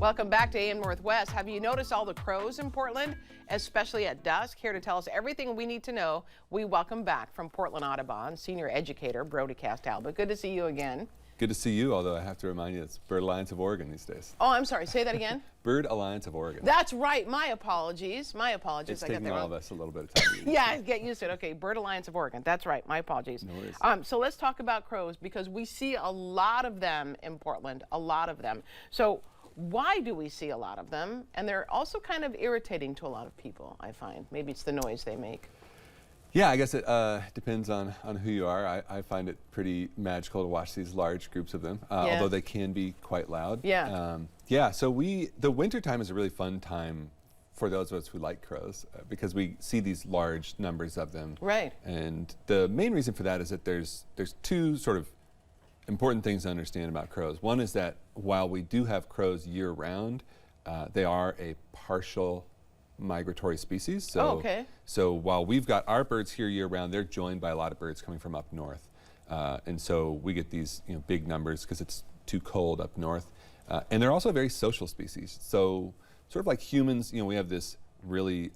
Welcome back to AM Northwest. Have you noticed all the crows in Portland, especially at dusk? Here to tell us everything we need to know, we welcome back from Portland Audubon, senior educator Brodie Talbott. Good to see you again. Good to see you, although I have to remind you it's Bird Alliance of Oregon these days. Oh, I'm sorry. Say that again. Bird Alliance of Oregon. That's right. My apologies. My apologies. It's taking all of us a little bit of time. Yeah, get used to it. Okay, Bird Alliance of Oregon. That's right. My apologies. No worries. So let's talk about crows because we see a lot of them in Portland, a lot of them. So why do we see a lot of them? And they're also kind of irritating to a lot of people, I find. Maybe it's the noise they make. Yeah, I guess it depends on who you are. I find it pretty magical to watch these large groups of them, although they can be quite loud. Yeah. Yeah, so the winter time is a really fun time for those of us who like crows because we see these large numbers of them. Right. And the main reason for that is that there's two sort of important things to understand about crows. One is that while we do have crows year-round, they are a partial migratory species. So, so while we've got our birds here year-round, they're joined by a lot of birds coming from up north. And so we get these big numbers because it's too cold up north. And they're also a very social species. So sort of like humans, we have this really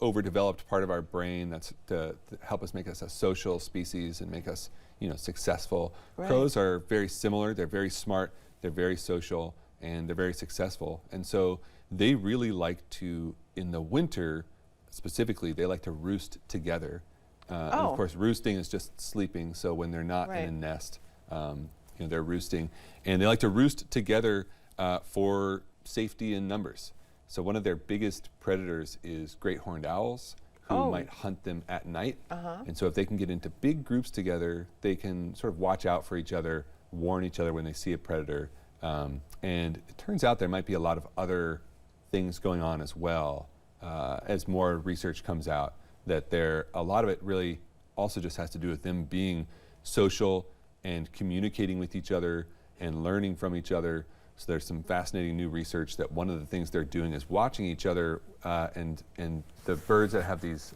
overdeveloped part of our brain that's to help us make us a social species and make us successful. Right. Crows are very similar. They're very smart. They're very social, and they're very successful. And so they really like to, in the winter specifically, they like to roost together. And of course, roosting is just sleeping. So when they're not in a nest, they're roosting, and they like to roost together for safety in numbers. So one of their biggest predators is great horned owls, who might hunt them at night. And so if they can get into big groups together, they can sort of watch out for each other, warn each other when they see a predator. And it turns out there might be a lot of other things going on as well as more research comes out, that a lot of it really also just has to do with them being social and communicating with each other and learning from each other. So there's some fascinating new research that one of the things they're doing is watching each other and the birds that have these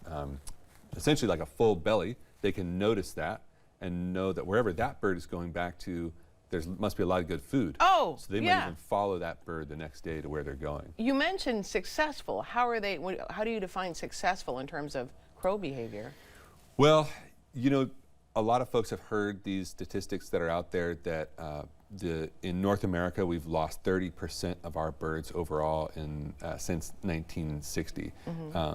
essentially like a full belly, they can notice that and know that wherever that bird is going back to, there must be a lot of good food. So they might even follow that bird the next day to where they're going. You mentioned successful. How do you define successful in terms of crow behavior? Well, a lot of folks have heard these statistics that are out there that in North America, we've lost 30% of our birds overall since 1960.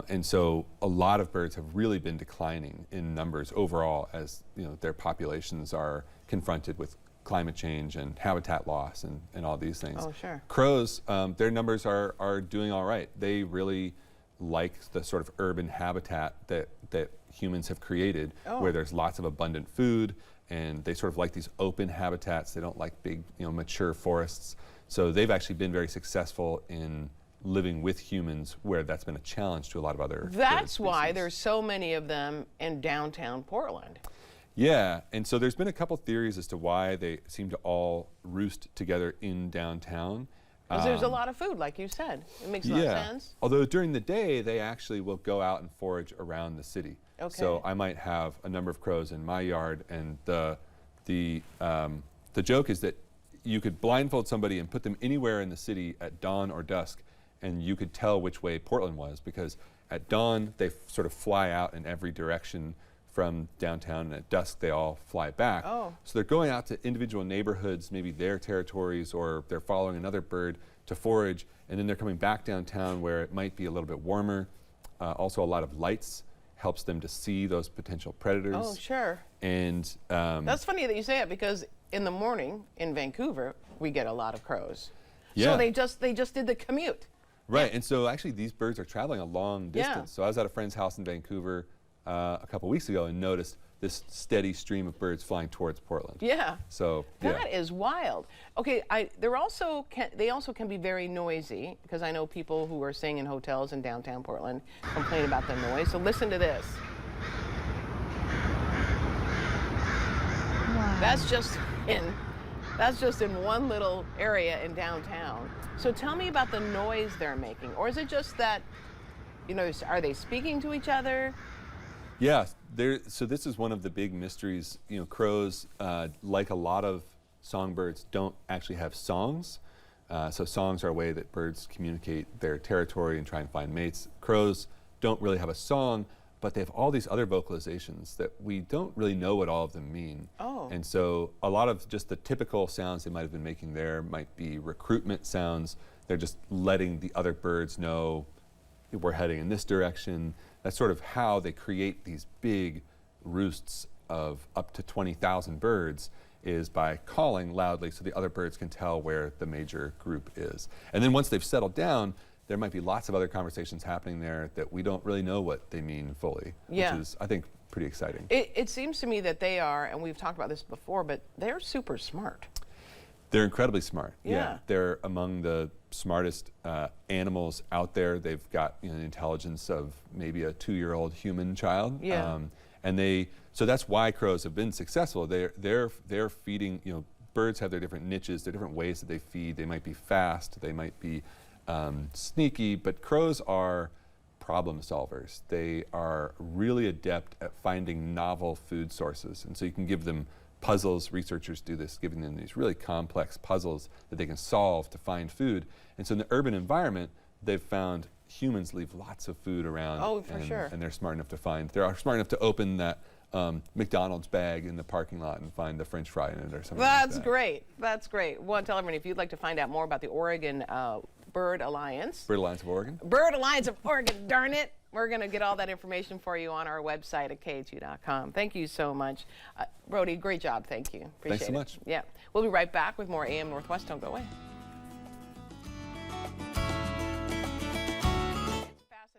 And so a lot of birds have really been declining in numbers overall as their populations are confronted with climate change and habitat loss and all these things. Oh, sure. Crows, their numbers are doing all right. They really like the sort of urban habitat that humans have created, where there's lots of abundant food, and they sort of like these open habitats. They don't like big, mature forests. So they've actually been very successful in living with humans, where that's been a challenge to a lot of other bird That's species. why there's so many of them in downtown Portland. Yeah, and so there's been a couple theories as to why they seem to all roost together in downtown. Because there's a lot of food, like you said. It makes a lot of sense. Although during the day, they actually will go out and forage around the city. So I might have a number of crows in my yard, and the joke is that you could blindfold somebody and put them anywhere in the city at dawn or dusk, and you could tell which way Portland was, because at dawn, they sort of fly out in every direction from downtown, and at dusk they all fly back. So they're going out to individual neighborhoods, maybe their territories, or they're following another bird to forage, and then they're coming back downtown where it might be a little bit warmer. Also a lot of lights helps them to see those potential predators. Oh, sure. And that's funny that you say it, because in the morning in Vancouver, we get a lot of crows. Yeah. So they just did the commute. Right, and so actually these birds are traveling a long distance. So I was at a friend's house in Vancouver a couple weeks ago and noticed this steady stream of birds flying towards Portland. Yeah. So that is wild. Okay, they also can be very noisy, because I know people who are staying in hotels in downtown Portland complain about the noise. So listen to this. Wow. That's just in one little area in downtown. So tell me about the noise they're making, or is it just that, are they speaking to each other? Yeah, so this is one of the big mysteries. Crows, like a lot of songbirds, don't actually have songs. So songs are a way that birds communicate their territory and try and find mates. Crows don't really have a song, but they have all these other vocalizations that we don't really know what all of them mean. Oh. And so a lot of just the typical sounds they might have been making there might be recruitment sounds. They're just letting the other birds know we're heading in this direction. That's sort of how they create these big roosts of up to 20,000 birds, is by calling loudly so the other birds can tell where the major group is. And then once they've settled down, there might be lots of other conversations happening there that we don't really know what they mean fully, Yeah. which is, I think, pretty exciting. It seems to me that they are, and we've talked about this before, but they're super smart. They're incredibly smart. Yeah. They're among the smartest animals out there. They've got, you know, the intelligence of maybe a 2-year-old human child. Yeah. So that's why crows have been successful. They're feeding, you know, birds have their different niches, their different ways that they feed. They might be fast, they might be sneaky, but crows are problem solvers. They are really adept at finding novel food sources. And so you can give them puzzles. Researchers do this, giving them these really complex puzzles that they can solve to find food. And so in the urban environment, they've found humans leave lots of food around. Oh, for sure. And they're smart enough to find, they're smart enough to open that McDonald's bag in the parking lot and find the French fry in it or something That's like that. great. That's great. Well, tell everyone, if you'd like to find out more about the Oregon Bird Alliance. Bird Alliance of Oregon. Bird Alliance of Oregon, darn it. We're going to get all that information for you on our website at KHU.com. Thank you so much. Brodie, great job. Thank you. Appreciate Thanks so it. much. Yeah. We'll be right back with more AM Northwest. Don't go away.